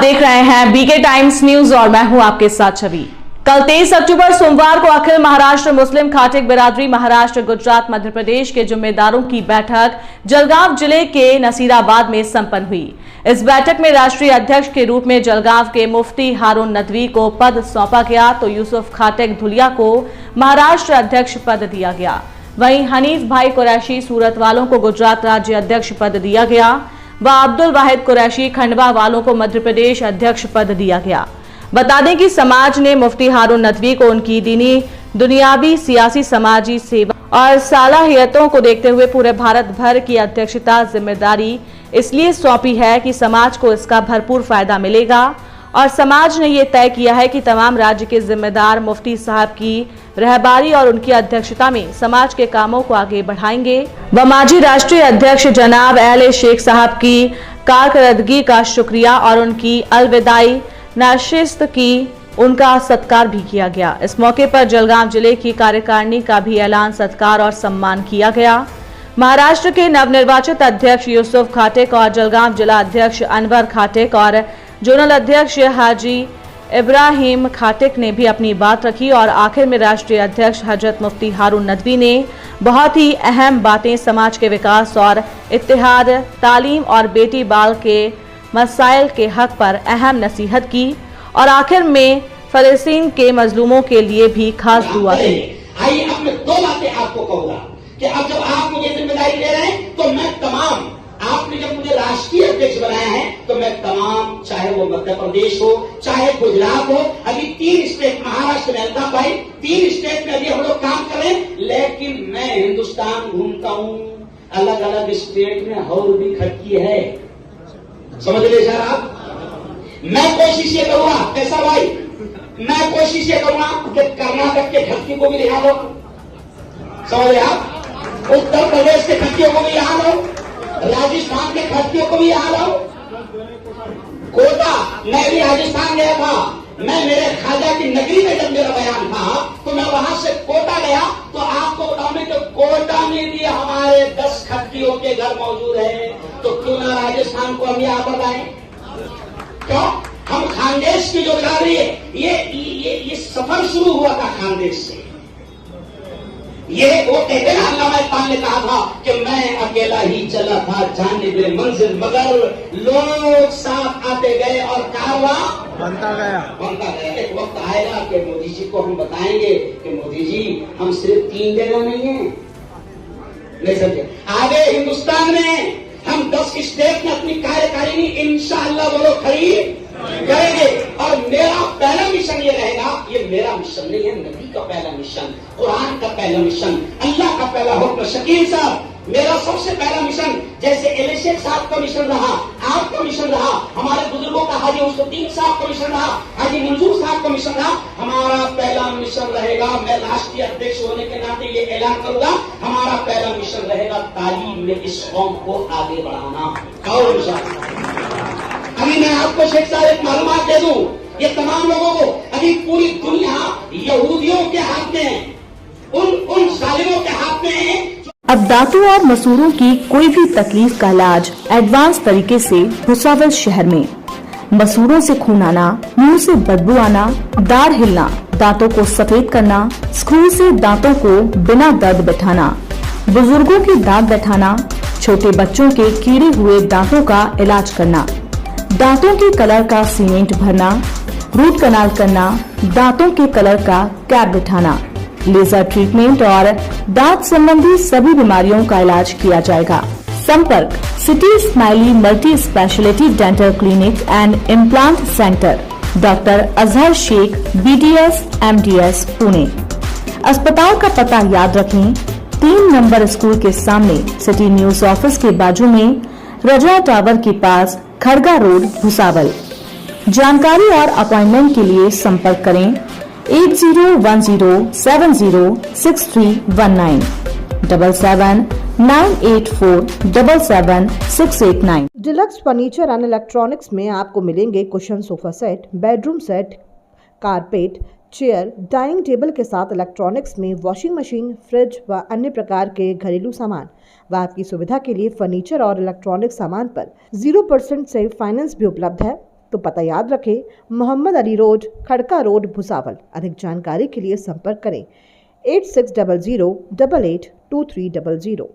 देख रहे हैं बीके टाइम्स न्यूज और मैं हूं आपके साथ छवि। कल 23 अक्टूबर सोमवार को अखिल महाराष्ट्र मुस्लिम खाटिक बिरादरी महाराष्ट्र गुजरात मध्य प्रदेश के जिम्मेदारों की बैठक जलगांव जिले के नसीराबाद में संपन्न हुई। इस बैठक में राष्ट्रीय अध्यक्ष के रूप में जलगांव के मुफ्ती हारून नदवी को पद सौंपा गया तो यूसुफ खाटिक धुलिया को महाराष्ट्र अध्यक्ष पद दिया गया। वहीं हनीफ भाई कुरैशी सूरत वालों को गुजरात राज्य अध्यक्ष पद दिया गया व अब्दुल वाहिद कुरैशी खंडवा वालों को मध्य प्रदेश अध्यक्ष पद दिया गया। बता दें कि समाज ने मुफ्ती हारून नदवी को उनकी दीनी, दुनियावी, सियासी, समाजी सेवा और सलाहियतों को देखते हुए पूरे भारत भर की अध्यक्षता जिम्मेदारी इसलिए सौंपी है कि समाज को इसका भरपूर फायदा मिलेगा और समाज ने ये तय किया है कि तमाम राज्य के जिम्मेदार मुफ्ती साहब की रहबारी और उनकी अध्यक्षता में समाज के कामों को आगे बढ़ाएंगे व माजी राष्ट्रीय अध्यक्ष जनाब अहले शेख साहब की कारकर्दगी का शुक्रिया और उनकी अलविदाई नशिस्त की उनका सत्कार भी किया गया। इस मौके पर जलगांव जिले की कार्यकारिणी का भी ऐलान, सत्कार और सम्मान किया गया। महाराष्ट्र के नवनिर्वाचित अध्यक्ष यूसुफ खाटिक और जलगांव जिला अध्यक्ष अनवर खाटिक और जोनल अध्यक्ष हाजी इब्राहिम खाटिक ने भी अपनी बात रखी और आखिर में राष्ट्रीय अध्यक्ष हजरत मुफ्ती हारून नदवी ने बहुत ही अहम बातें समाज के विकास और इत्तेहाद, तालीम और बेटी बाल के मसाइल के हक पर अहम नसीहत की और आखिर में फलस्तीन के मजलूमों के लिए भी खास दुआ की। आइए अब मैं दो बातें आपको कहूंगा कि अब जब आप मुझे जिम्मेदारी दे रहे हैं तो मैं तमाम, आपने जब मुझे राष्ट्रीय अध्यक्ष बनाया है तो मैं तमाम, चाहे वो मध्य प्रदेश हो चाहे गुजरात हो, अभी 3 स्टेट महाराष्ट्र में अलता पाई, 3 स्टेट में अभी हम लोग काम कर रहे हैं, लेकिन मैं हिंदुस्तान घूमता हूं, अलग अलग स्टेट में और भी खटकी है, समझ लीजिए सर आप। मैं कोशिश ये करूंगा, कैसा भाई, मैं कोशिश ये करूंगा कि कर्नाटक के खटकी को भी दिखा दो, समझ आप, उत्तर प्रदेश के खटकियों को भी यहाँ लो, राजस्थान के खटकियों को भी यहाँ लो, कोटा, मैं भी राजस्थान गया था, मैं मेरे खाजा की नगरी में जब मेरा बयान था तो मैं वहां से कोटा गया तो आपको बताऊं कि कोटा में भी हमारे 10 खटकियों के घर मौजूद है, तो क्यों ना राजस्थान को हम यहाँ बताएं, क्यों? हम खानदेश की जो बिरादरी है, ये सफर शुरू हुआ था खानदेश से। ये वो कहते ना, अल्लामा इकबाल ने कहा था कि मैं अकेला ही चला था जानिबे मंजिल, मगर लोग साथ आते गए और कारवां बनता गया। एक वक्त आएगा कि मोदी जी को हम बताएंगे कि मोदी जी हम सिर्फ 3 जगह नहीं है, नहीं समझे, आगे हिंदुस्तान में हम 10 स्टेट में अपनी कार्यकारिणी इंशाअल्लाह वो लोग खड़ी करेंगे और मेरा पहला मिशन ये रहेगा, ये मेरा मिशन नहीं है, नबी का पहला मिशन, कुरान का पहला मिशन, अल्लाह का पहला हुक्म। शकील साहब, मेरा सबसे पहला मिशन जैसे अहले शेख साहब का मिशन रहा, आपका मिशन रहा, हमारे बुजुर्गों का हाजी उसुद्दीन साहब का मिशन रहा, हाजी मंजूर साहब का मिशन रहा, हमारा पहला मिशन रहेगा, मैं राष्ट्रीय अध्यक्ष होने के नाते ये ऐलान करूंगा, हमारा पहला मिशन रहेगा तालीम में इस कौम को आगे बढ़ाना। और अभी मैं आपको शेख साहब एक मालूमात दे दूं, ये तमाम लोगों को, अभी पूरी दुनिया यहूदियों के हाथ में है, उन जालिमों के हाथ में है। अब दांतों और मसूड़ों की कोई भी तकलीफ का इलाज एडवांस तरीके से भुसावल शहर में। मसूड़ों से खून आना, मुंह से बदबू आना, दाढ़ हिलना, दांतों को सफेद करना, स्क्रू से दांतों को बिना दर्द बैठाना, बुजुर्गों की दांत बैठाना, छोटे बच्चों के कीड़े हुए दांतों का इलाज करना, दांतों के कलर का सीमेंट भरना, रूट कनाल करना, दांतों के कलर का कैप बिठाना, लेजर ट्रीटमेंट और दांत संबंधी सभी बीमारियों का इलाज किया जाएगा। संपर्क city smiley multi speciality dental clinic and implant centre, doctor Azhar Shaikh, BDS MDS, Pune. अस्पताल का पता याद रखें, 3 नंबर स्कूल के सामने, सिटी न्यूज ऑफिस के बाजू में, रजा टावर के पास, खड़गा रोड, भुसावल। जानकारी और अपॉइंटमेंट के लिए संपर्क करें 8010706319 7798477689। डिलक्स फर्नीचर एंड इलेक्ट्रॉनिक्स में आपको मिलेंगे cushion sofa set, bedroom set, carpet, chair, dining table के साथ इलेक्ट्रॉनिक्स में वॉशिंग मशीन, फ्रिज व अन्य प्रकार के घरेलू सामान व आपकी सुविधा के लिए फर्नीचर और इलेक्ट्रॉनिक सामान पर 0% से फाइनेंस भी उपलब्ध है। तो पता याद रखें, मोहम्मद अली रोड, खड़का रोड, भुसावल। अधिक जानकारी के लिए संपर्क करें 8600882300।